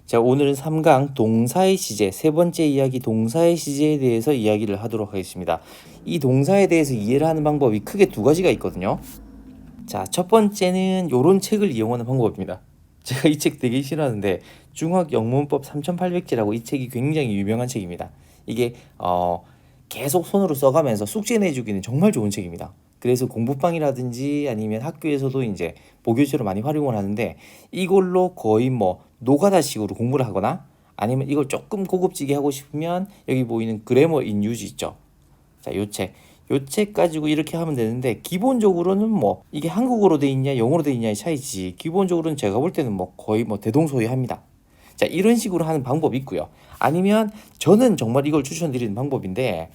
자, 오늘은 3강 동사의 시제, 세 번째 이야기 동사의 시제에 대해서 이야기를 하도록 하겠습니다. 이 동사에 대해서 이해를 하는 방법이 크게 두 가지가 있거든요. 자, 첫 번째는 요런 책을 이용하는 방법입니다. 제가 이 책 되게 싫어하는데 중학영문법 3800제라고 이 책이 굉장히 유명한 책입니다. 이게 계속 손으로 써가면서 숙제 내주기는 정말 좋은 책입니다. 그래서 공부방이라든지 아니면 학교에서도 이제 보교재로 많이 활용을 하는데 이걸로 거의 뭐 노가다식으로 공부를 하거나 아니면 이걸 조금 고급지게 하고 싶으면 여기 보이는 그래머 인 유즈 있죠. 자, 요 책 가지고 이렇게 하면 되는데 기본적으로는 뭐 이게 한국어로 돼 있냐 영어로 돼 있냐의 차이지 기본적으로는 제가 볼 때는 뭐 거의 뭐 대동소이합니다. 자, 이런 식으로 하는 방법이 있고요. 아니면 저는 정말 이걸 추천드리는 방법인데,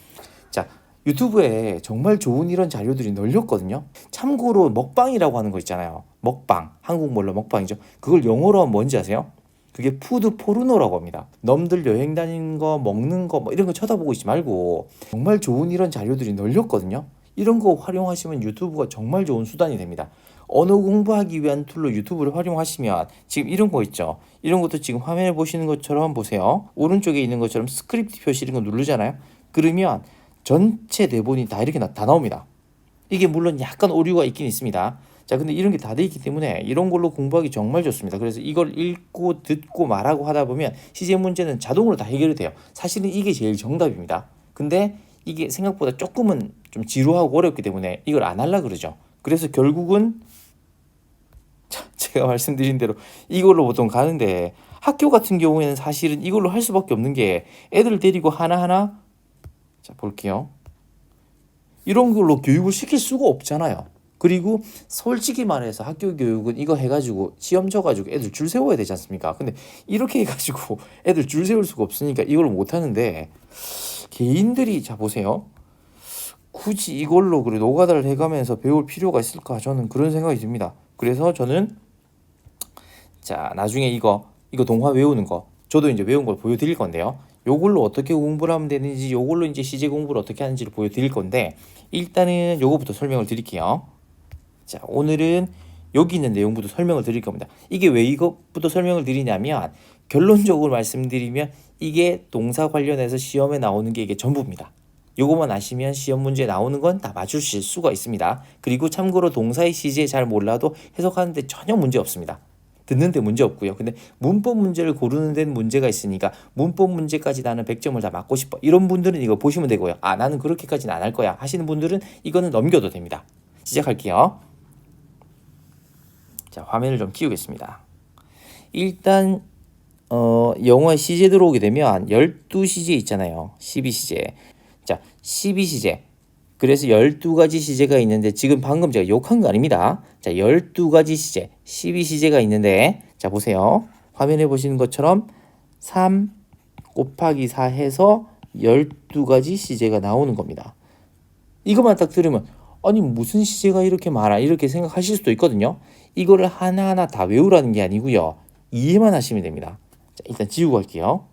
자, 유튜브에 정말 좋은 이런 자료들이 널렸거든요. 참고로 먹방이라고 하는 거 있잖아요. 먹방, 한국말로 먹방이죠. 그걸 영어로 하면 뭔지 아세요? 그게 푸드 포르노라고 합니다. 넘들 여행 다니는 거, 먹는 거, 뭐 이런 거 쳐다보고 있지 말고 정말 좋은 이런 자료들이 널렸거든요. 이런 거 활용하시면 유튜브가 정말 좋은 수단이 됩니다. 언어 공부하기 위한 툴로 유튜브를 활용하시면 지금 이런 거 있죠. 이런 것도 지금 화면에 보시는 것처럼 보세요. 오른쪽에 있는 것처럼 스크립트 표시 이런 거 누르잖아요. 그러면 전체 대본이 다 이렇게 다 나옵니다. 이게 물론 약간 오류가 있긴 있습니다. 자, 근데 이런 게 다 돼 있기 때문에 이런 걸로 공부하기 정말 좋습니다. 그래서 이걸 읽고 듣고 말하고 하다 보면 시제 문제는 자동으로 다 해결이 돼요. 사실은 이게 제일 정답입니다. 근데 이게 생각보다 조금은 좀 지루하고 어렵기 때문에 이걸 안 하려고 그러죠. 그래서 결국은 제가 말씀드린 대로 이걸로 보통 가는데 학교 같은 경우에는 사실은 이걸로 할 수밖에 없는 게 애들 데리고 하나하나 자 볼게요. 이런 걸로 교육을 시킬 수가 없잖아요. 그리고 솔직히 말해서 학교 교육은 이거 해가지고 시험 쳐가지고 애들 줄 세워야 되지 않습니까? 근데 이렇게 해가지고 애들 줄 세울 수가 없으니까 이걸 못하는데 개인들이 자 보세요. 굳이 이걸로 그래 노가다를 해가면서 배울 필요가 있을까? 저는 그런 생각이 듭니다. 그래서 저는 자 나중에 이거 동화 외우는 거 저도 이제 외운 걸 보여드릴 건데요. 요걸로 어떻게 공부를 하면 되는지 요걸로 이제 시제 공부를 어떻게 하는지를 보여드릴 건데 일단은 요거부터 설명을 드릴게요. 자, 오늘은 여기 있는 내용부터 설명을 드릴 겁니다. 이게 왜 이것부터 설명을 드리냐면 결론적으로 말씀드리면 이게 동사 관련해서 시험에 나오는 게 이게 전부입니다. 요거만 아시면 시험 문제에 나오는 건 다 맞추실 수가 있습니다. 그리고 참고로 동사의 시제 잘 몰라도 해석하는데 전혀 문제 없습니다. 듣는데 문제 없고요. 근데 문법 문제를 고르는 데는 문제가 있으니까 문법 문제까지 나는 100점을 다 맞고 싶어. 이런 분들은 이거 보시면 되고요. 아, 나는 그렇게까지는 안 할 거야 하시는 분들은 이거는 넘겨도 됩니다. 시작할게요. 자, 화면을 좀 키우겠습니다. 일단 영어에 시제 들어오게 되면 12시제 있잖아요. 12시제. 자, 12시제. 그래서 12가지 시제가 있는데 지금 방금 제가 욕한 거 아닙니다. 자, 12가지 시제, 12시제가 있는데 자, 보세요. 화면에 보시는 것처럼 3 곱하기 4 해서 12가지 시제가 나오는 겁니다. 이것만 딱 들으면 아니 무슨 시제가 이렇게 많아 이렇게 생각하실 수도 있거든요. 이거를 하나하나 다 외우라는 게 아니고요. 이해만 하시면 됩니다. 자, 일단 지우고 갈게요.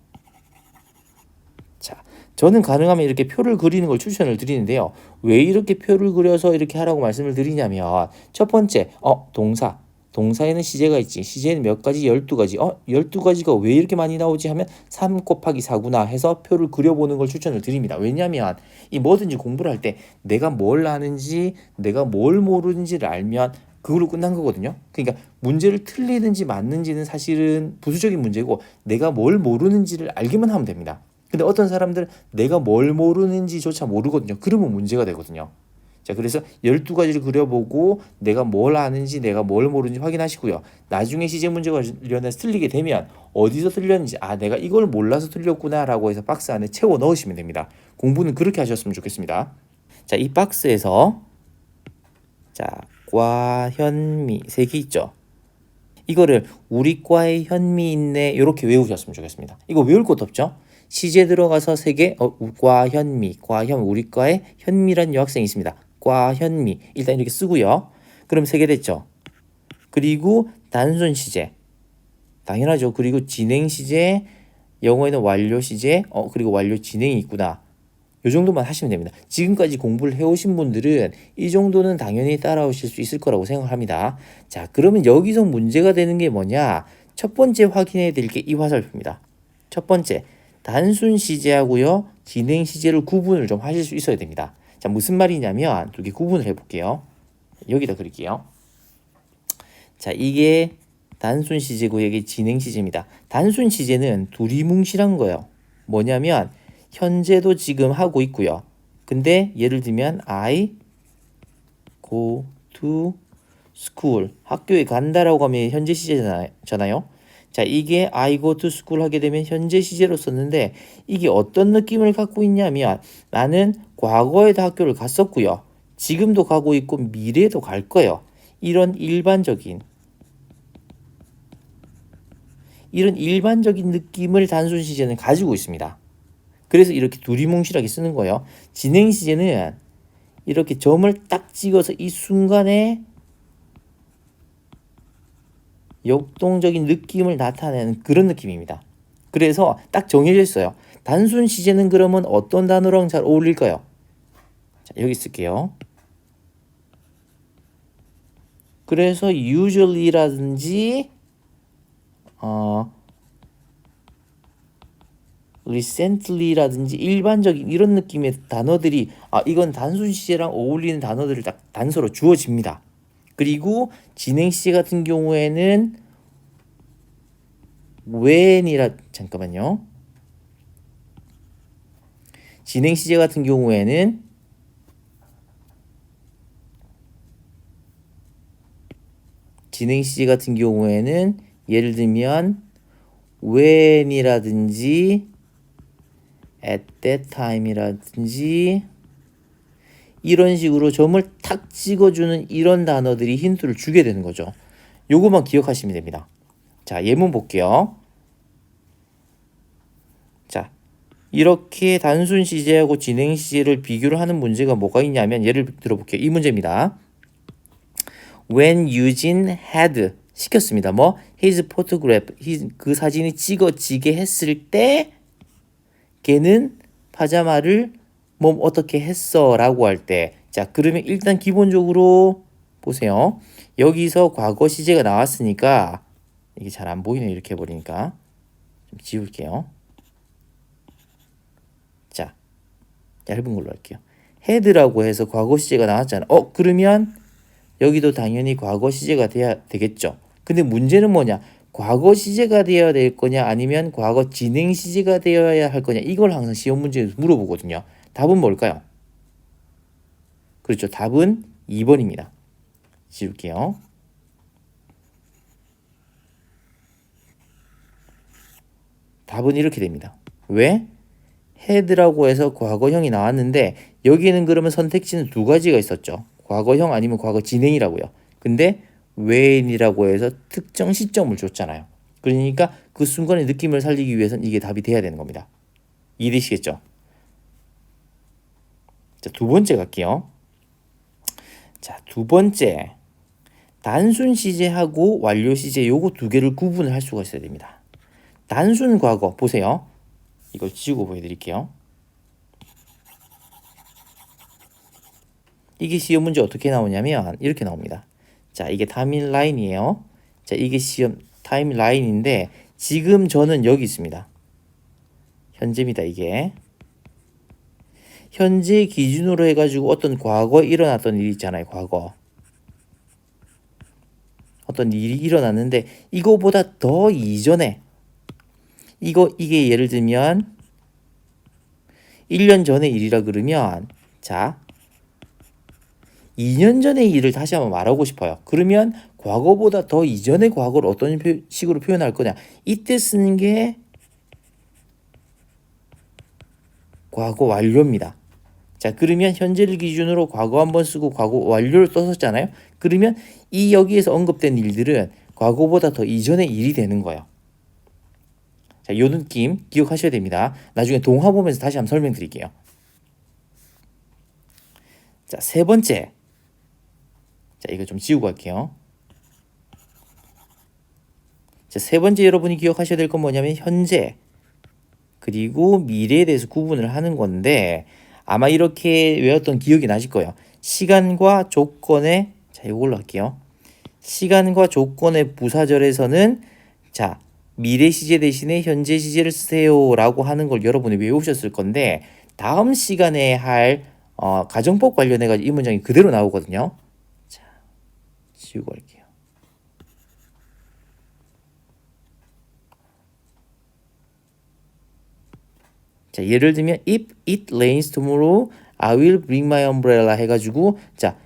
자, 저는 가능하면 이렇게 표를 그리는 걸 추천을 드리는데요. 왜 이렇게 표를 그려서 이렇게 하라고 말씀을 드리냐면 첫 번째, 동사. 동사에는 시제가 있지. 시제는 몇 가지? 12가지. 12가지가 왜 이렇게 많이 나오지 하면 3 곱하기 4구나 해서 표를 그려보는 걸 추천을 드립니다. 왜냐하면 이 뭐든지 공부를 할 때 내가 뭘 아는지 내가 뭘 모르는지를 알면 그걸로 끝난 거거든요. 그러니까 문제를 틀리는지 맞는지는 사실은 부수적인 문제고 내가 뭘 모르는지를 알기만 하면 됩니다. 근데 어떤 사람들은 내가 뭘 모르는지조차 모르거든요. 그러면 문제가 되거든요. 자, 그래서 12가지를 그려보고 내가 뭘 아는지 내가 뭘 모르는지 확인하시고요. 나중에 시제 문제가 관련해서 틀리게 되면 어디서 틀렸는지 내가 이걸 몰라서 틀렸구나 라고 해서 박스 안에 채워 넣으시면 됩니다. 공부는 그렇게 하셨으면 좋겠습니다. 자, 이 박스에서 자, 과, 현미 세 개 있죠. 이거를 우리 과에 현미 있네 이렇게 외우셨으면 좋겠습니다. 이거 외울 것도 없죠. 시제 들어가서 세 개, 과, 현미, 우리 과에 현미란 여학생이 있습니다. 과, 현미 일단 이렇게 쓰고요. 그럼 세 개 됐죠. 그리고 단순 시제 당연하죠. 그리고 진행 시제, 영어에는 완료 시제, 그리고 완료 진행이 있구나. 이 정도만 하시면 됩니다. 지금까지 공부를 해오신 분들은 이 정도는 당연히 따라오실 수 있을 거라고 생각합니다. 자, 그러면 여기서 문제가 되는 게 뭐냐? 첫 번째 확인해야 될 게 이 화살표입니다. 첫 번째, 단순 시제하고요, 진행 시제를 구분을 좀 하실 수 있어야 됩니다. 자, 무슨 말이냐면 두 개 구분을 해볼게요. 여기다 그릴게요. 자, 이게 단순 시제고 이게 진행 시제입니다. 단순 시제는 두리뭉실한 거예요. 뭐냐면 현재도 지금 하고 있고요. 근데 예를 들면 I go to school, 학교에 간다라고 하면 현재 시제잖아요. 자, 이게 I go to school 하게 되면 현재 시제로 썼는데 이게 어떤 느낌을 갖고 있냐면 나는 과거에도 학교를 갔었고요. 지금도 가고 있고 미래에도 갈 거예요. 이런 일반적인 느낌을 단순 시제는 가지고 있습니다. 그래서 이렇게 두리뭉실하게 쓰는 거예요. 진행 시제는 이렇게 점을 딱 찍어서 이 순간에 역동적인 느낌을 나타내는 그런 느낌입니다. 그래서 딱 정해져 있어요. 단순 시제는 그러면 어떤 단어랑 잘 어울릴까요? 자, 여기 쓸게요. 그래서 usually라든지 recently라든지 일반적인 이런 느낌의 단어들이 이건 단순 시제랑 어울리는 단어들을 딱 단서로 주어집니다. 그리고 진행 시제 같은 경우에는 잠깐만요. 진행 시제 같은 경우에는 예를 들면 when이라든지 at that time이라든지 이런 식으로 점을 탁 찍어주는 이런 단어들이 힌트를 주게 되는 거죠. 요것만 기억하시면 됩니다. 자, 예문 볼게요. 자, 이렇게 단순 시제하고 진행 시제를 비교를 하는 문제가 뭐가 있냐면 예를 들어볼게요. 이 문제입니다. When Eugene had 시켰습니다. his photograph, 그 사진이 찍어지게 했을 때 걔는 파자마를 어떻게 했어 라고 할 때, 자, 그러면 일단 기본적으로 보세요. 여기서 과거 시제가 나왔으니까 이게 잘 안 보이네. 이렇게 해버리니까 좀 지울게요. 자, 얇은 걸로 할게요. had라고 해서 과거 시제가 나왔잖아. 그러면 여기도 당연히 과거 시제가 돼야 되겠죠. 근데 문제는 뭐냐? 과거 시제가 되어야 될 거냐 아니면 과거 진행 시제가 되어야 할 거냐, 이걸 항상 시험 문제에서 물어보거든요. 답은 뭘까요? 그렇죠. 답은 2번입니다. 지울게요. 답은 이렇게 됩니다. 왜? had라고 해서 과거형이 나왔는데 여기에는 그러면 선택지는 두 가지가 있었죠. 과거형 아니면 과거 진행이라고요. 근데 when이라고 해서 특정 시점을 줬잖아요. 그러니까 그 순간의 느낌을 살리기 위해서는 이게 답이 돼야 되는 겁니다. 이해되시겠죠? 자, 두 번째 갈게요. 자, 두 번째. 단순 시제하고 완료 시제 요거 두 개를 구분을 할 수가 있어야 됩니다. 단순 과거 보세요. 이걸 지우고 보여드릴게요. 이게 시험 문제 어떻게 나오냐면 이렇게 나옵니다. 자, 이게 타임라인이에요. 자, 이게 시험 타임라인인데 지금 저는 여기 있습니다. 현재입니다. 이게 현재 기준으로 해가지고 어떤 과거에 일어났던 일이 있잖아요. 과거 어떤 일이 일어났는데 이거보다 더 이전에 이게 예를 들면 1년 전의 일이라 그러면 자 2년 전의 일을 다시 한번 말하고 싶어요. 그러면 과거보다 더 이전의 과거를 어떤 식으로 표현할 거냐, 이때 쓰는 게 과거 완료입니다. 자, 그러면 현재를 기준으로 과거 한번 쓰고 과거 완료를 썼었잖아요. 그러면 이 여기에서 언급된 일들은 과거보다 더 이전의 일이 되는 거예요. 자, 요 느낌 기억하셔야 됩니다. 나중에 동화 보면서 다시 한번 설명드릴게요. 자, 세 번째. 자, 이거 좀 지우고 할게요. 자, 세 번째 여러분이 기억하셔야 될 건 뭐냐면 현재 그리고 미래에 대해서 구분을 하는 건데 아마 이렇게 외웠던 기억이 나실 거예요. 시간과 조건의 자, 이걸로 할게요. 시간과 조건의 부사절에서는 자, 미래 시제 대신에 현재 시제를 쓰세요라고 하는 걸 여러분이 외우셨을 건데 다음 시간에 할 가정법 관련해 가지고 이 문장이 그대로 나오거든요. 자, 지우고 할게요. 자, 예를 들면 if it rains tomorrow, I will bring my umbrella 해가지고 자,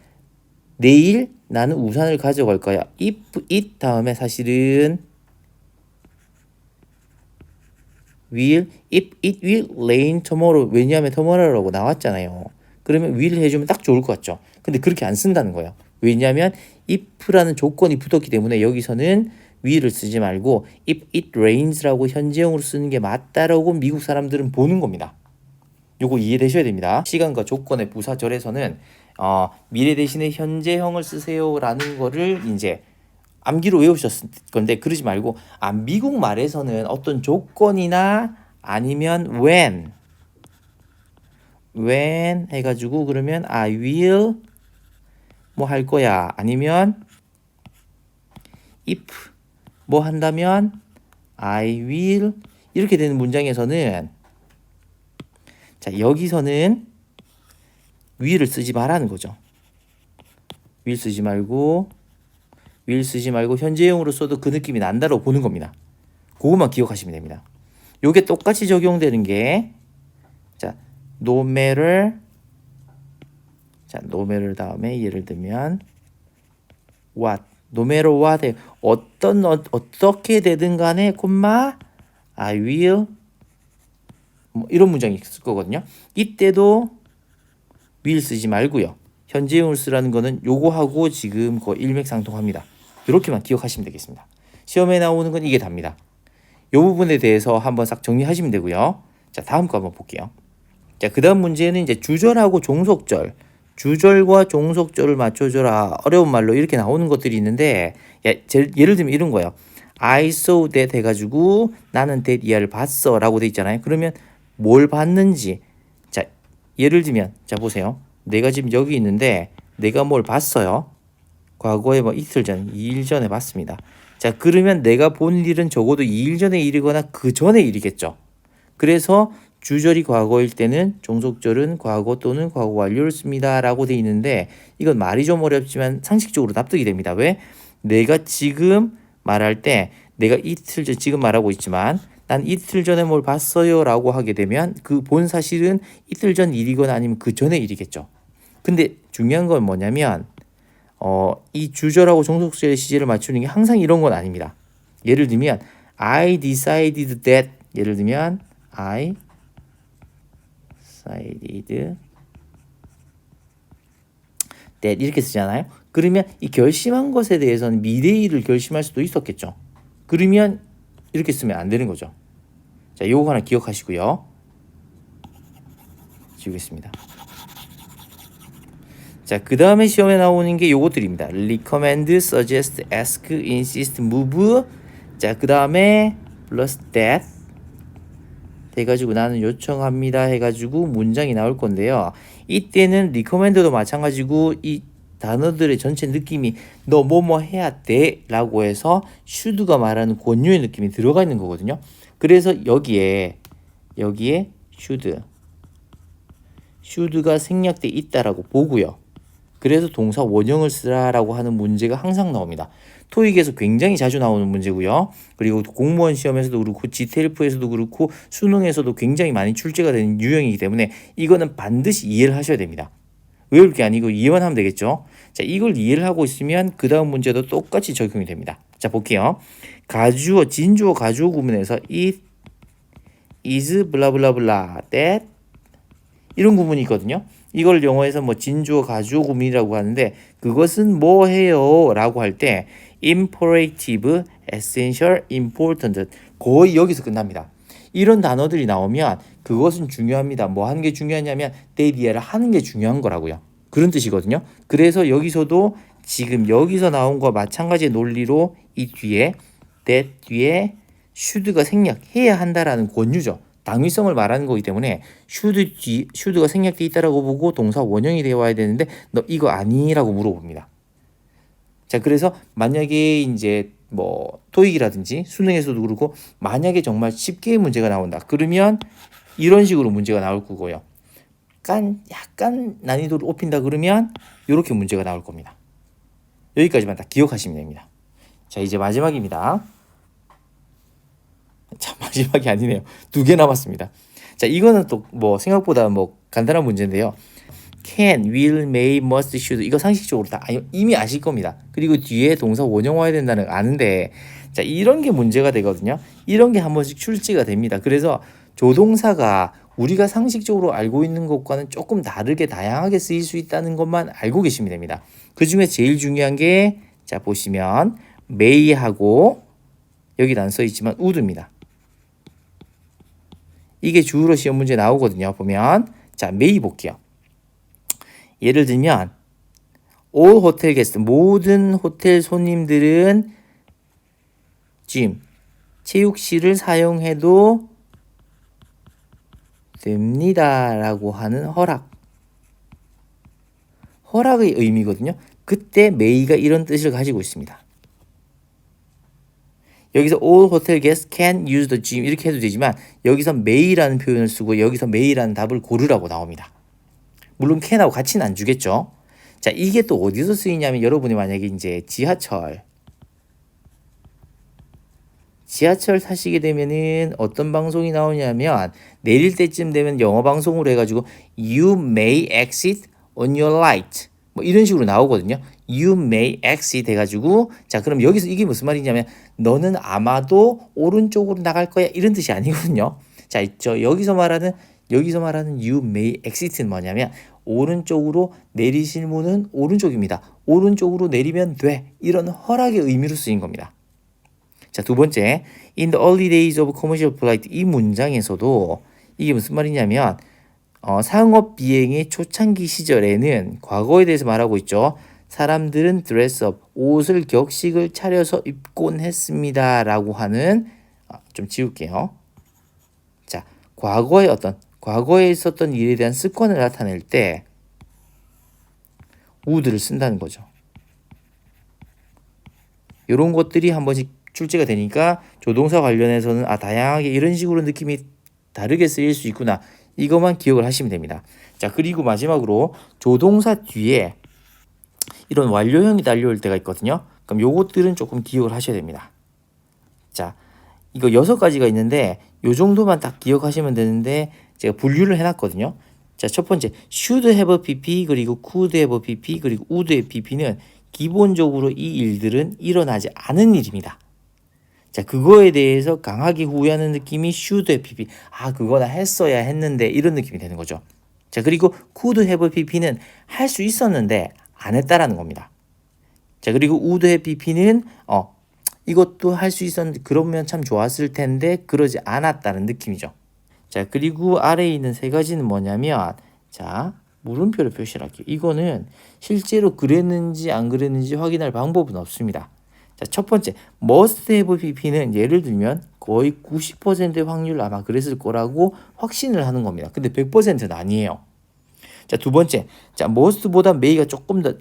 내일 나는 우산을 가져갈 거야. if it 다음에 사실은 will, if it will rain tomorrow. 왜냐하면 tomorrow라고 나왔잖아요. 그러면 will 해주면 딱 좋을 것 같죠. 근데 그렇게 안 쓴다는 거예요. 왜냐하면 if라는 조건이 붙었기 때문에 여기서는 will을 쓰지 말고 if it rains라고 현재형으로 쓰는 게 맞다라고 미국 사람들은 보는 겁니다. 요거 이해되셔야 됩니다. 시간과 조건의 부사절에서는 미래 대신에 현재형을 쓰세요라는 거를 이제 암기로 외우셨을 건데 그러지 말고 미국 말에서는 어떤 조건이나 아니면 when 해가지고 그러면 I will 뭐 할 거야 아니면 if 뭐 한다면 I will 이렇게 되는 문장에서는 자 여기서는 will을 쓰지 말라는 거죠. will 쓰지 말고 현재형으로 써도 그 느낌이 난다고 보는 겁니다. 그것만 기억하시면 됩니다. 요게 똑같이 적용되는 게 자, no matter 다음에 예를 들면 what no matter what 어떻게 되든 간에 콤마 I will 뭐 이런 문장이 있을 거거든요. 이때도 will 쓰지 말고요. 현재형을 쓰라는 거는 요거하고 지금 거의 일맥상통합니다. 이렇게만 기억하시면 되겠습니다. 시험에 나오는 건 이게 답니다. 이 부분에 대해서 한번 싹 정리하시면 되고요. 자, 다음 거 한번 볼게요. 자, 그 다음 문제는 이제 주절하고 종속절, 주절과 종속절을 맞춰줘라. 어려운 말로 이렇게 나오는 것들이 있는데, 예를 들면 이런 거예요. I saw that 해가지고 나는 that 이하를 봤어 라고 돼 있잖아요. 그러면 뭘 봤는지, 자, 예를 들면, 자, 보세요. 내가 지금 여기 있는데, 내가 뭘 봤어요. 과거에 뭐 이틀 전, 2일 전에 봤습니다. 자, 그러면 내가 본 일은 적어도 2일 전의 일이거나 그 전의 일이겠죠. 그래서 주절이 과거일 때는 종속절은 과거 또는 과거 완료를 씁니다 라고 돼 있는데 이건 말이 좀 어렵지만 상식적으로 납득이 됩니다. 왜? 내가 지금 말할 때 내가 이틀 전 지금 말하고 있지만 난 이틀 전에 뭘 봤어요 라고 하게 되면 그 본 사실은 이틀 전 일이거나 아니면 그 전의 일이겠죠. 근데 중요한 건 뭐냐면 이 주절하고 종속절의 시제를 맞추는 게 항상 이런 건 아닙니다. 예를 들면 I decided that 예를 들면 I decided that 이렇게 쓰잖아요. 그러면 이 결심한 것에 대해서는 미래일을 결심할 수도 있었겠죠. 그러면 이렇게 쓰면 안 되는 거죠. 자, 요거 하나 기억하시고요. 지우겠습니다. 자, 그 다음에 시험에 나오는 게 요것들입니다. recommend, suggest, ask, insist, move. 자, 그 다음에 plus that 해가지고 나는 요청합니다 해가지고 문장이 나올 건데요. 이때는 recommend도 마찬가지고 이 단어들의 전체 느낌이 너 뭐뭐 해야 돼 라고 해서 should가 말하는 권유의 느낌이 들어가 있는 거거든요. 그래서 여기에 should가 생략돼 있다라고 보고요. 그래서 동사 원형을 쓰라라고 하는 문제가 항상 나옵니다. 토익에서 굉장히 자주 나오는 문제고요. 그리고 공무원 시험에서도 그렇고 GTLF에서도 그렇고 수능에서도 굉장히 많이 출제가 되는 유형이기 때문에 이거는 반드시 이해를 하셔야 됩니다. 외울 게 아니고 이해만 하면 되겠죠. 자, 이걸 이해를 하고 있으면 그 다음 문제도 똑같이 적용이 됩니다. 자, 볼게요. 가주어, 진주어, 가주어 구문에서 it is 블라블라블라 that 이런 구문이 있거든요. 이걸 영어에서 뭐 진주어, 가주어 구문이라고 하는데 그것은 뭐 해요? 라고 할 때 imperative, essential, important 거의 여기서 끝납니다. 이런 단어들이 나오면 그것은 중요합니다. 뭐 하는 게 중요하냐면 that 하는 게 중요한 거라고요. 그런 뜻이거든요. 그래서 여기서도 지금 여기서 나온 거와 마찬가지의 논리로 이 뒤에 that 뒤에 should가 생략해야 한다라는 권유죠. 당위성을 말하는 거기 때문에 should가 생략돼 있다라고 보고 동사 원형이 되어 와야 되는데 너 이거 아니라고 물어봅니다. 자, 그래서 만약에 이제 뭐 토익이라든지 수능에서도 그렇고 만약에 정말 쉽게 문제가 나온다. 그러면 이런 식으로 문제가 나올 거고요. 약간 난이도를 높인다 그러면 이렇게 문제가 나올 겁니다. 여기까지만 다 기억하시면 됩니다. 자, 이제 마지막입니다. 자, 마지막이 아니네요. 2개 남았습니다. 자, 이거는 또 뭐 생각보다 뭐 간단한 문제인데요. can, will, may, must, should 이거 상식적으로 다 이미 아실 겁니다. 그리고 뒤에 동사 원형 와야 된다는 거 아는데 자, 이런 게 문제가 되거든요. 이런 게 한 번씩 출제가 됩니다. 그래서 조동사가 우리가 상식적으로 알고 있는 것과는 조금 다르게 다양하게 쓰일 수 있다는 것만 알고 계시면 됩니다. 그 중에 제일 중요한 게 자, 보시면 may하고 여기 안 써 있지만 would입니다. 이게 주로 시험 문제 나오거든요. 보면 자, may 볼게요. 예를 들면 all hotel guests 모든 호텔 손님들은 gym 체육실을 사용해도 됩니다 라고 하는 허락의 의미거든요. 그때 may가 이런 뜻을 가지고 있습니다. 여기서 all hotel guests can use the gym 이렇게 해도 되지만 여기서 may라는 표현을 쓰고 여기서 may라는 답을 고르라고 나옵니다. 물론 can하고 같이는 안 주겠죠. 자, 이게 또 어디서 쓰이냐면 여러분이 만약에 이제 지하철 타시게 되면은 어떤 방송이 나오냐면 내릴 때쯤 되면 영어 방송으로 해가지고 You may exit on your right 뭐 이런 식으로 나오거든요. You may exit 해가지고 자, 그럼 여기서 이게 무슨 말이냐면 너는 아마도 오른쪽으로 나갈 거야 이런 뜻이 아니거든요. 자, 여기서 말하는 you may exit는 뭐냐면 오른쪽으로 내리실 문은 오른쪽입니다. 오른쪽으로 내리면 돼. 이런 허락의 의미로 쓰인 겁니다. 자, 두 번째, in the early days of commercial flight 이 문장에서도 이게 무슨 말이냐면 상업 비행의 초창기 시절에는 과거에 대해서 말하고 있죠. 사람들은 드레스업 옷을 격식을 차려서 입곤 했습니다 라고 하는 좀 지울게요. 자, 과거에 있었던 일에 대한 습관을 나타낼 때 would를 쓴다는 거죠. 이런 것들이 한 번씩 출제가 되니까 조동사 관련해서는 다양하게 이런 식으로 느낌이 다르게 쓰일 수 있구나. 이것만 기억을 하시면 됩니다. 자, 그리고 마지막으로 조동사 뒤에 이런 완료형이 달려올 때가 있거든요. 그럼 요것들은 조금 기억을 하셔야 됩니다. 자, 이거 6가지가 있는데 요 정도만 딱 기억하시면 되는데 제가 분류를 해놨거든요. 자, 첫 번째 should have a PP 그리고 could have a PP 그리고 would have PP는 기본적으로 이 일들은 일어나지 않은 일입니다. 자, 그거에 대해서 강하게 후회하는 느낌이 should have PP. 그거나 했어야 했는데 이런 느낌이 되는 거죠. 자, 그리고 could have PP는 할 수 있었는데 안 했다라는 겁니다. 자, 그리고 would have PP는 이것도 할 수 있었는데 그러면 참 좋았을 텐데 그러지 않았다는 느낌이죠. 자, 그리고 아래에 있는 3가지는 뭐냐면 자, 물음표를 표시할게요. 이거는 실제로 그랬는지 안 그랬는지 확인할 방법은 없습니다. 자, 첫 번째 must have PP는 예를 들면 거의 90%의 확률 아마 그랬을 거라고 확신을 하는 겁니다. 근데 100%는 아니에요. 자, 두 번째 자, must보다 may가 조금 더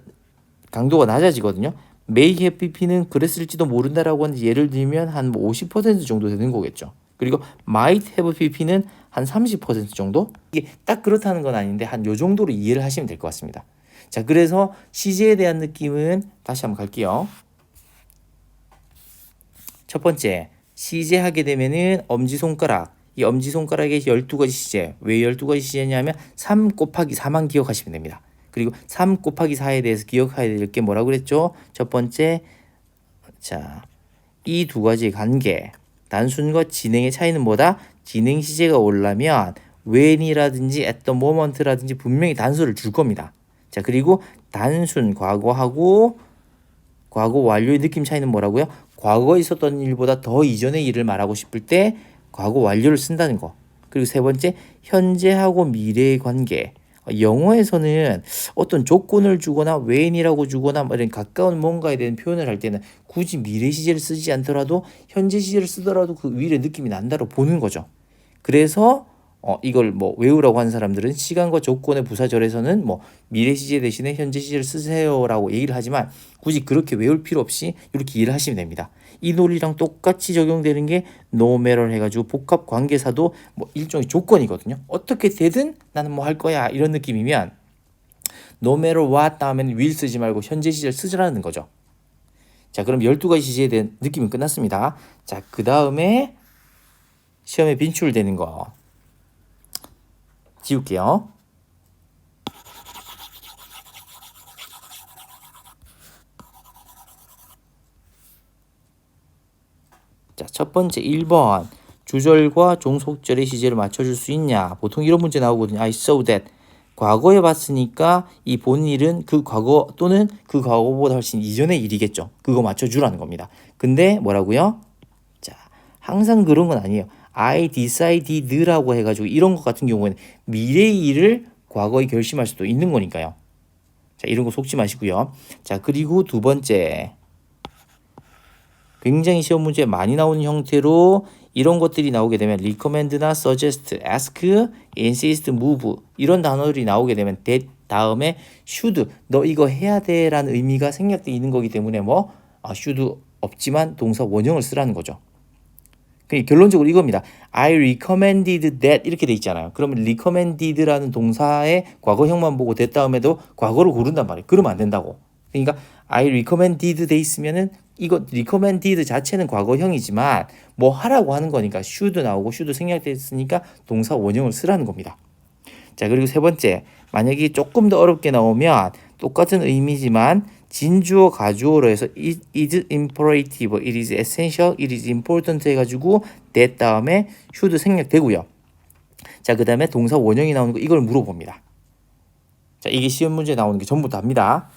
강도가 낮아지거든요. may have PP는 그랬을지도 모른다라고 하는데 예를 들면 한 50% 정도 되는 거겠죠. 그리고 might have PP는 한 30% 정도? 이게 딱 그렇다는 건 아닌데 한 요 정도로 이해를 하시면 될 것 같습니다. 자, 그래서 시제에 대한 느낌은 다시 한번 갈게요. 첫 번째, 시제 하게 되면은 엄지손가락. 이 엄지손가락에 12가지 시제. 왜 12가지 시제냐면 3 곱하기 4만 기억하시면 됩니다. 그리고 3 곱하기 4에 대해서 기억해야 될 게 뭐라고 그랬죠? 첫 번째, 자, 이 2가지의 관계. 단순과 진행의 차이는 뭐다? 진행 시제가 오려면 when이라든지 at the moment라든지 분명히 단수를 줄 겁니다. 자, 그리고 단순 과거하고 과거 완료의 느낌 차이는 뭐라고요? 과거에 있었던 일보다 더 이전의 일을 말하고 싶을 때 과거 완료를 쓴다는 거. 그리고 세 번째, 현재하고 미래의 관계. 영어에서는 어떤 조건을 주거나 when이라고 주거나 이런 가까운 뭔가에 대한 표현을 할 때는 굳이 미래 시제를 쓰지 않더라도 현재 시제를 쓰더라도 그 위의 느낌이 난다로 보는 거죠. 그래서 이걸 뭐 외우라고 하는 사람들은 시간과 조건의 부사절에서는 뭐 미래 시제 대신에 현재 시제를 쓰세요라고 얘기를 하지만 굳이 그렇게 외울 필요 없이 이렇게 이해를 하시면 됩니다. 이 논리랑 똑같이 적용되는 게 no matter 해가지고 복합 관계사도 뭐 일종의 조건이거든요. 어떻게 되든 나는 뭐 할 거야 이런 느낌이면 no matter what 다음에는 will 쓰지 말고 현재 시절 쓰자라는 거죠. 자, 그럼 12가지 시제에 대한 느낌은 끝났습니다. 자, 그 다음에 시험에 빈출되는 거 지울게요. 자, 첫 번째 1번 주절과 종속절의 시제를 맞춰줄 수 있냐. 보통 이런 문제 나오거든요. I saw that. 과거에 봤으니까 이 본 일은 그 과거 또는 그 과거보다 훨씬 이전의 일이겠죠. 그거 맞춰주라는 겁니다. 근데 뭐라고요? 자, 항상 그런 건 아니에요. I decided라고 해가지고 이런 것 같은 경우에는 미래의 일을 과거에 결심할 수도 있는 거니까요. 자, 이런 거 속지 마시고요. 자, 그리고 두 번째. 굉장히 시험 문제에 많이 나오는 형태로 이런 것들이 나오게 되면 recommend나 suggest, ask, insist, move 이런 단어들이 나오게 되면 that 다음에 should 너 이거 해야 돼 라는 의미가 생략되어 있는 거기 때문에 뭐 should 없지만 동사 원형을 쓰라는 거죠. 결론적으로 이겁니다. I recommended that 이렇게 돼 있잖아요. 그러면 recommended라는 동사의 과거형만 보고 that 다음에도 과거를 고른단 말이에요. 그러면 안 된다고. 그러니까 I recommended 돼 있으면은 이거 recommended 자체는 과거형이지만 뭐 하라고 하는 거니까 should 나오고 should 생략돼 있으니까 동사 원형을 쓰라는 겁니다. 자, 그리고 세 번째, 만약에 조금 더 어렵게 나오면 똑같은 의미지만 진주어 가주어로 해서 it is imperative, it is essential, it is important 해가지고 that 다음에 should 생략되고요. 자, 그 다음에 동사 원형이 나오는 거 이걸 물어봅니다. 자, 이게 시험 문제에 나오는 게 전부 다입니다.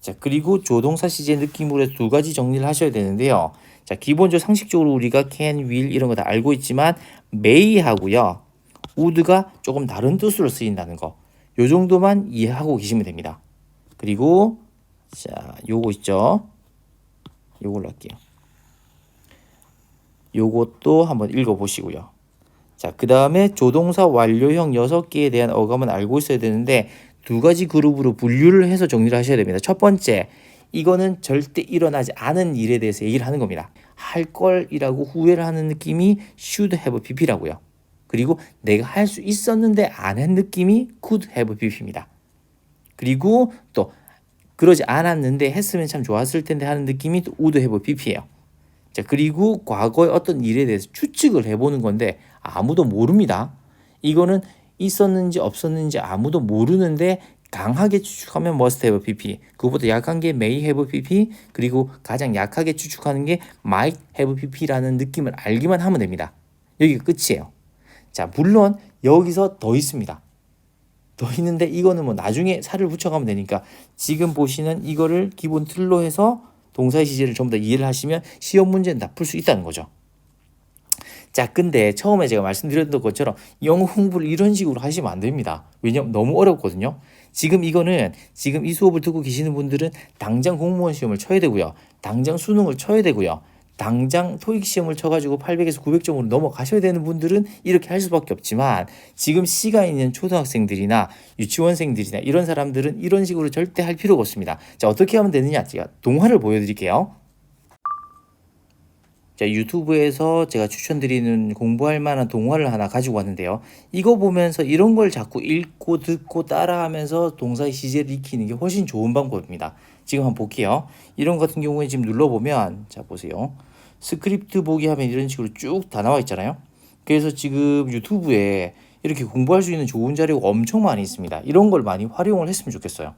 자, 그리고 조동사 시제 느낌으로 해서 두 가지 정리를 하셔야 되는데요. 자, 기본적으로 상식적으로 우리가 can, will 이런 거 다 알고 있지만 may 하고요. would가 조금 다른 뜻으로 쓰인다는 거. 요 정도만 이해하고 계시면 됩니다. 그리고 자, 요거 있죠. 요걸로 할게요. 요것도 한번 읽어 보시고요. 자, 그 다음에 조동사 완료형 6개에 대한 어감은 알고 있어야 되는데 두 가지 그룹으로 분류를 해서 정리를 하셔야 됩니다. 첫 번째, 이거는 절대 일어나지 않은 일에 대해서 얘기를 하는 겁니다. 할 걸이라고 후회를 하는 느낌이 should have pp라고요. 그리고 내가 할 수 있었는데 안 한 느낌이 could have pp입니다. 그리고 또 그러지 않았는데 했으면 참 좋았을 텐데 하는 느낌이 또 would have pp예요. 자, 그리고 과거의 어떤 일에 대해서 추측을 해보는 건데 아무도 모릅니다. 이거는 있었는지 없었는지 아무도 모르는데 강하게 추측하면 must have pp, 그것보다 약한 게 may have pp, 그리고 가장 약하게 추측하는 게 might have pp라는 느낌을 알기만 하면 됩니다. 여기가 끝이에요. 자, 물론 여기서 더 있습니다. 더 있는데 이거는 뭐 나중에 살을 붙여가면 되니까 지금 보시는 이거를 기본 틀로 해서 동사의 시제를 전부 다 이해를 하시면 시험 문제는 다 풀 수 있다는 거죠. 자, 근데 처음에 제가 말씀드렸던 것처럼 영어 공부를 이런 식으로 하시면 안 됩니다. 왜냐면 너무 어렵거든요. 지금 이거는 지금 이 수업을 듣고 계시는 분들은 당장 공무원 시험을 쳐야 되고요. 당장 수능을 쳐야 되고요. 당장 토익 시험을 쳐가지고 800에서 900점으로 넘어가셔야 되는 분들은 이렇게 할 수밖에 없지만 지금 시간 있는 초등학생들이나 유치원생들이나 이런 사람들은 이런 식으로 절대 할 필요가 없습니다. 자, 어떻게 하면 되느냐, 제가 동화를 보여드릴게요. 자, 유튜브에서 제가 추천드리는 공부할 만한 동화를 하나 가지고 왔는데요. 이거 보면서 이런 걸 자꾸 읽고 듣고 따라하면서 동사의 시제를 익히는 게 훨씬 좋은 방법입니다. 지금 한번 볼게요. 이런 것 같은 경우에 지금 눌러보면, 자, 보세요. 스크립트 보기 하면 이런 식으로 쭉 다 나와 있잖아요. 그래서 지금 유튜브에 이렇게 공부할 수 있는 좋은 자료가 엄청 많이 있습니다. 이런 걸 많이 활용을 했으면 좋겠어요.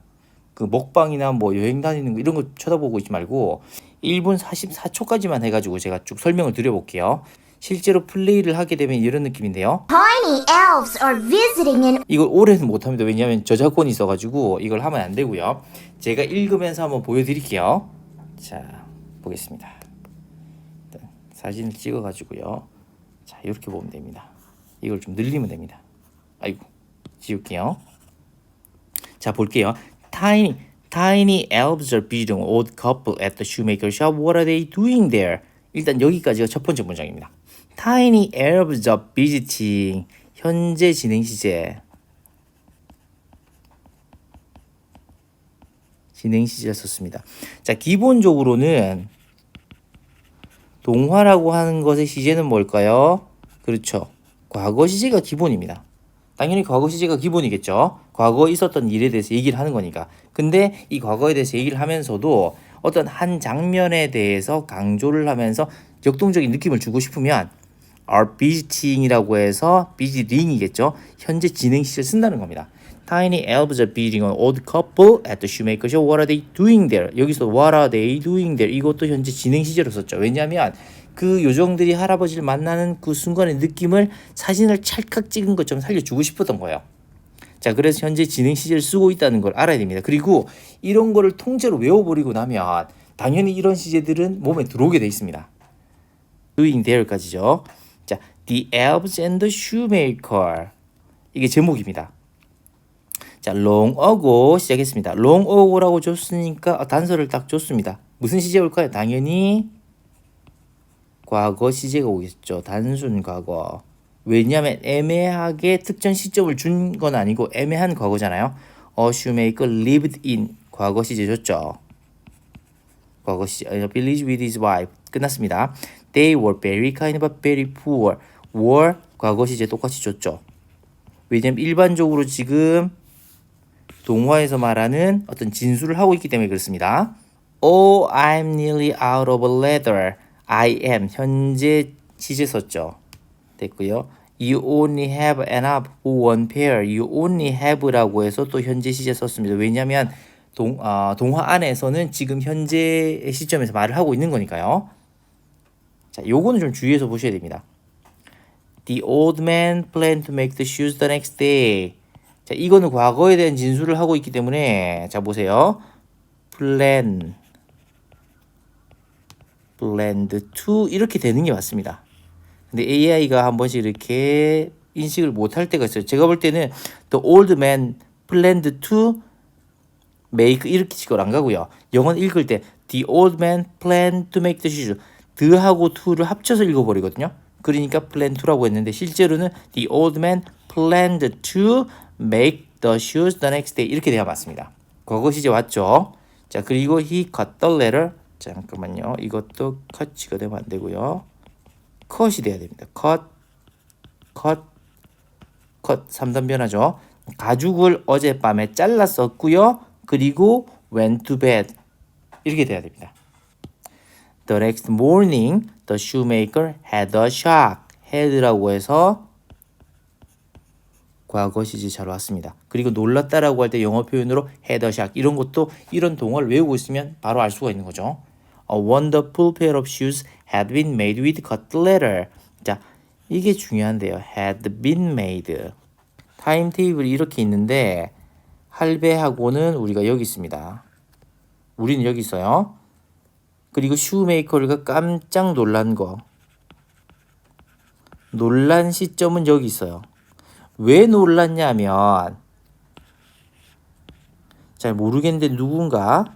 그 먹방이나 뭐 여행 다니는 거 이런 거 쳐다보고 있지 말고 1분 44초까지만 해가지고 제가 쭉 설명을 드려볼게요. 실제로 플레이를 하게 되면 이런 느낌인데요. Tiny elves are visiting in. 이걸 오래는 못합니다. 왜냐하면 저작권이 있어가지고 이걸 하면 안 되고요. 제가 읽으면서 한번 보여드릴게요. 자, 보겠습니다. 일단 사진을 찍어가지고요. 자, 이렇게 보면 됩니다. 이걸 좀 늘리면 됩니다. 아이고, 지울게요. 자, 볼게요. Tiny elves are visiting an old couple at the shoemaker shop. What are they doing there? 일단 여기까지가 첫 번째 문장입니다. Tiny elves are visiting. 현재 진행 시제. 진행 시제를 썼습니다. 자, 기본적으로는 동화라고 하는 것의 시제는 뭘까요? 그렇죠. 과거 시제가 기본입니다. 당연히 과거 시제가 기본이겠죠. 과거에 있었던 일에 대해서 얘기를 하는 거니까. 근데 이 과거에 대해서 얘기를 하면서도 어떤 한 장면에 대해서 강조를 하면서 역동적인 느낌을 주고 싶으면 are visiting이라고 해서 visiting이겠죠. 현재 진행 시를 쓴다는 겁니다. Tiny elves are beating an old couple at the shoemaker show. What are they doing there? 여기서 what are they doing there? 이것도 현재 진행 시제로 썼죠. 왜냐하면 그 요정들이 할아버지를 만나는 그 순간의 느낌을 사진을 찰칵 찍은 것처럼 살려주고 싶었던 거예요. 자, 그래서 현재 진행 시제를 쓰고 있다는 걸 알아야 됩니다. 그리고 이런 거를 통째로 외워버리고 나면 당연히 이런 시제들은 몸에 들어오게 돼 있습니다. doing there까지죠. 자, the elves and the shoemaker. 이게 제목입니다. 자, long ago 시작했습니다. long ago라고 줬으니까 단서를 딱 줬습니다. 무슨 시제 올까요? 당연히 과거 시제가 오겠죠. 단순 과거. 왜냐하면 애매하게 특정 시점을 준 건 아니고 애매한 과거잖아요. A shoemaker lived in 과거 시제 줬죠. 과거 시제. A village with his wife. 끝났습니다. They were very kind but very poor. were 과거 시제 똑같이 줬죠. 왜냐면 일반적으로 지금 동화에서 말하는 어떤 진술을 하고 있기 때문에 그렇습니다. Oh, I'm nearly out of leather. I am 현재 시제 썼죠. 됐고요. You only have enough for one pair. You only have라고 해서 또 현재 시제 썼습니다. 왜냐하면 동화 안에서는 지금 현재의 시점에서 말을 하고 있는 거니까요. 자, 요거는 좀 주의해서 보셔야 됩니다. The old man planned to make the shoes the next day. 자, 이거는 과거에 대한 진술을 하고 있기 때문에 자, 보세요. planned to 이렇게 되는 게 맞습니다. 근데 AI가 한 번씩 이렇게 인식을 못할 때가 있어요. 제가 볼 때는 the old man planned to make 이렇게 식으로 안 가고요. 영어는 읽을 때 the old man planned to make the shoes the하고 to를 합쳐서 읽어버리거든요. 그러니까 plan to라고 했는데 실제로는 the old man planned to make the shoes the next day 이렇게 돼야 맞습니다. 과거 시제 왔죠. 자, 그리고 he cut the letter. 잠깐만요. 이것도 cut가 되면 안 되고요. cut이 돼야 됩니다. cut 3단 변화죠. 가죽을 어젯밤에 잘랐었고요. 그리고 went to bed 이렇게 돼야 됩니다. The next morning, the shoemaker had a shock. had라고 해서 과거 시제 잘 왔습니다. 그리고 놀랐다라고 할 때 영어 표현으로 had a shock. 이런 것도 이런 동어를 외우고 있으면 바로 알 수가 있는 거죠. A wonderful pair of shoes had been made with cut leather. 자, 이게 중요한데요. had been made. 타임테이블이 이렇게 있는데 할배하고는 우리가 여기 있습니다. 우리는 여기 있어요. 그리고 슈메이커가 깜짝 놀란 거. 놀란 시점은 여기 있어요. 왜 놀랐냐면 잘 모르겠는데 누군가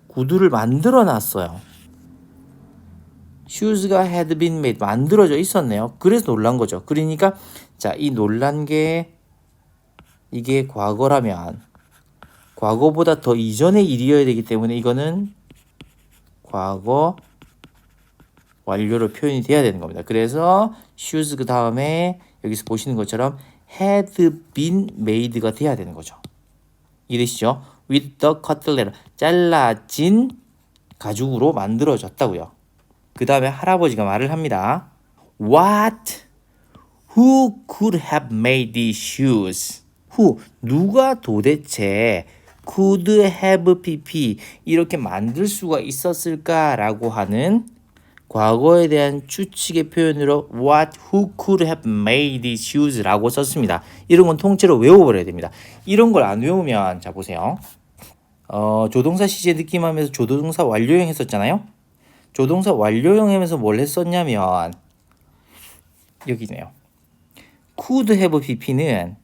구두를 만들어 놨어요. shoes가 had been made 만들어져 있었네요. 그래서 놀란 거죠. 그러니까 자, 이 놀란 게 이게 과거라면 과거보다 더 이전의 일이어야 되기 때문에 이거는 과거 완료로 표현이 돼야 되는 겁니다. 그래서 shoes 그 다음에 여기서 보시는 것처럼 had been made가 돼야 되는 거죠. 이해되시죠? with the cut leather 잘라진 가죽으로 만들어졌다고요. 그 다음에 할아버지가 말을 합니다. What? Who could have made these shoes? Who? 누가 도대체 could have pp 이렇게 만들 수가 있었을까라고 하는 과거에 대한 추측의 표현으로 what, who could have made these shoes라고 썼습니다. 이런 건 통째로 외워버려야 됩니다. 이런 걸 안 외우면 자 보세요. 조동사 시제 느낌하면서 조동사 완료형 했었잖아요. 조동사 완료형 하면서 뭘 했었냐면 여기네요. could have pp는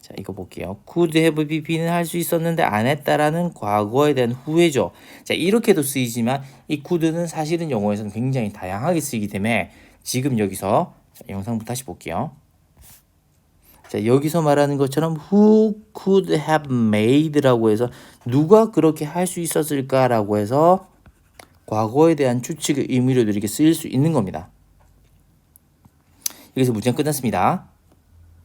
자 이거 볼게요. could have pp는 할 수 있었는데 안 했다라는 과거에 대한 후회죠. 자 이렇게도 쓰이지만 이 could는 사실은 영어에서는 굉장히 다양하게 쓰이기 때문에 지금 여기서 자, 영상부터 다시 볼게요. 자 여기서 말하는 것처럼 who could have made라고 해서 누가 그렇게 할 수 있었을까라고 해서 과거에 대한 추측의 의미로도 이렇게 쓰일 수 있는 겁니다. 여기서 문장 끝났습니다.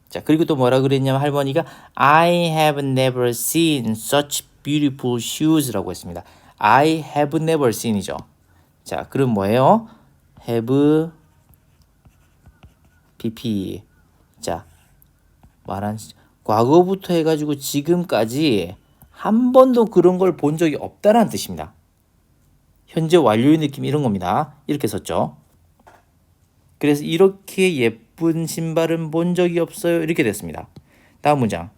자, 그리고 또 뭐라 그랬냐면 할머니가 I have never seen such beautiful shoes라고 했습니다. I have never seen이죠. 자, 그럼 뭐예요? have pp. 자, 말한 과거부터 해가지고 지금까지 한 번도 그런 걸 본 적이 없다라는 뜻입니다. 현재 완료의 느낌 이런 겁니다. 이렇게 썼죠. 그래서 이렇게 예쁜 신발은 본 적이 없어요. 이렇게 됐습니다. 다음 문장.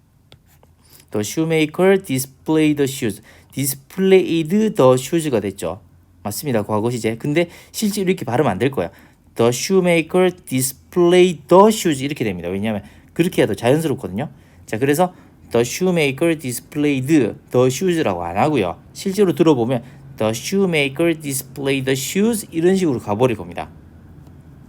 The shoemaker displayed the shoes. displayed the shoes가 됐죠. 맞습니다. 과거 시제. 근데 실제 이렇게 발음 안 될 거예요. The shoemaker displayed the shoes 이렇게 됩니다. 왜냐하면 그렇게 해야 더 자연스럽거든요. 자, 그래서 The shoemaker displayed the shoes라고 안 하고요. 실제로 들어보면 The shoemaker displayed the shoes 이런 식으로 가버릴 겁니다.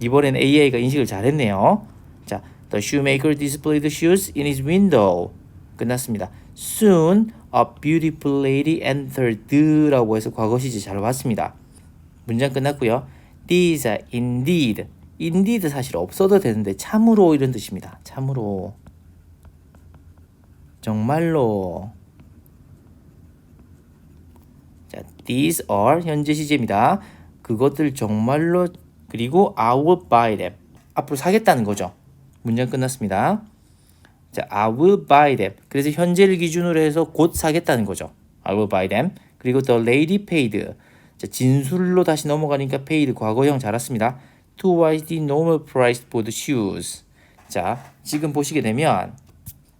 이번엔 AI가 인식을 잘했네요. 자, The shoemaker displayed the shoes in his window. 끝났습니다. Soon a beautiful lady entered라고 해서 과거 시제 잘 봤습니다. 문장 끝났고요. These are indeed. indeed 사실 없어도 되는데 참으로 이런 뜻입니다. 참으로. 정말로. 자, these are 현재 시제입니다. 그것들 정말로 그리고 I will buy them. 앞으로 사겠다는 거죠. 문장 끝났습니다. 자, I will buy them. 그래서 현재를 기준으로 해서 곧 사겠다는 거죠. I will buy them. 그리고 the lady paid. 자, 진술로 다시 넘어가니까 paid 과거형 잘 왔습니다. twice the normal price for the shoes. 자, 지금 보시게 되면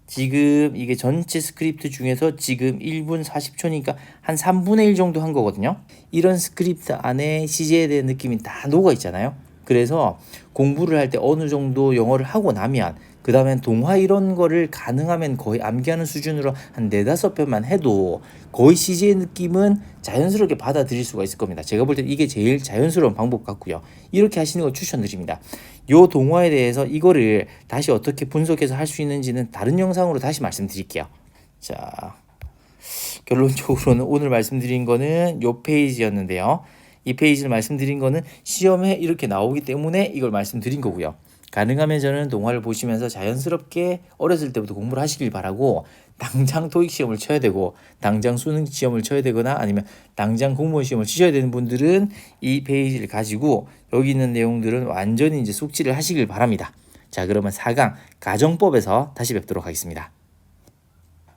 지금 이게 전체 스크립트 중에서 지금 1분 40초니까 한 3분의 1 정도 한 거거든요. 이런 스크립트 안에 시제에 대한 느낌이 다 녹아 있잖아요. 그래서 공부를 할 때 어느 정도 영어를 하고 나면 그 다음엔 동화 이런 거를 가능하면 거의 암기하는 수준으로 한 4-5편만 해도 거의 CG의 느낌은 자연스럽게 받아들일 수가 있을 겁니다. 제가 볼 때 이게 제일 자연스러운 방법 같고요. 이렇게 하시는 걸 추천드립니다. 요 동화에 대해서 이거를 다시 어떻게 분석해서 할 수 있는지는 다른 영상으로 다시 말씀드릴게요. 자, 결론적으로는 오늘 말씀드린 거는 요 페이지였는데요. 이 페이지를 말씀드린 거는 시험에 이렇게 나오기 때문에 이걸 말씀드린 거고요. 가능하면 저는 동화를 보시면서 자연스럽게 어렸을 때부터 공부를 하시길 바라고 당장 토익 시험을 쳐야 되고 당장 수능 시험을 쳐야 되거나 아니면 당장 공무원 시험을 치셔야 되는 분들은 이 페이지를 가지고 여기 있는 내용들은 완전히 이제 숙지를 하시길 바랍니다. 자, 그러면 4강 가정법에서 다시 뵙도록 하겠습니다.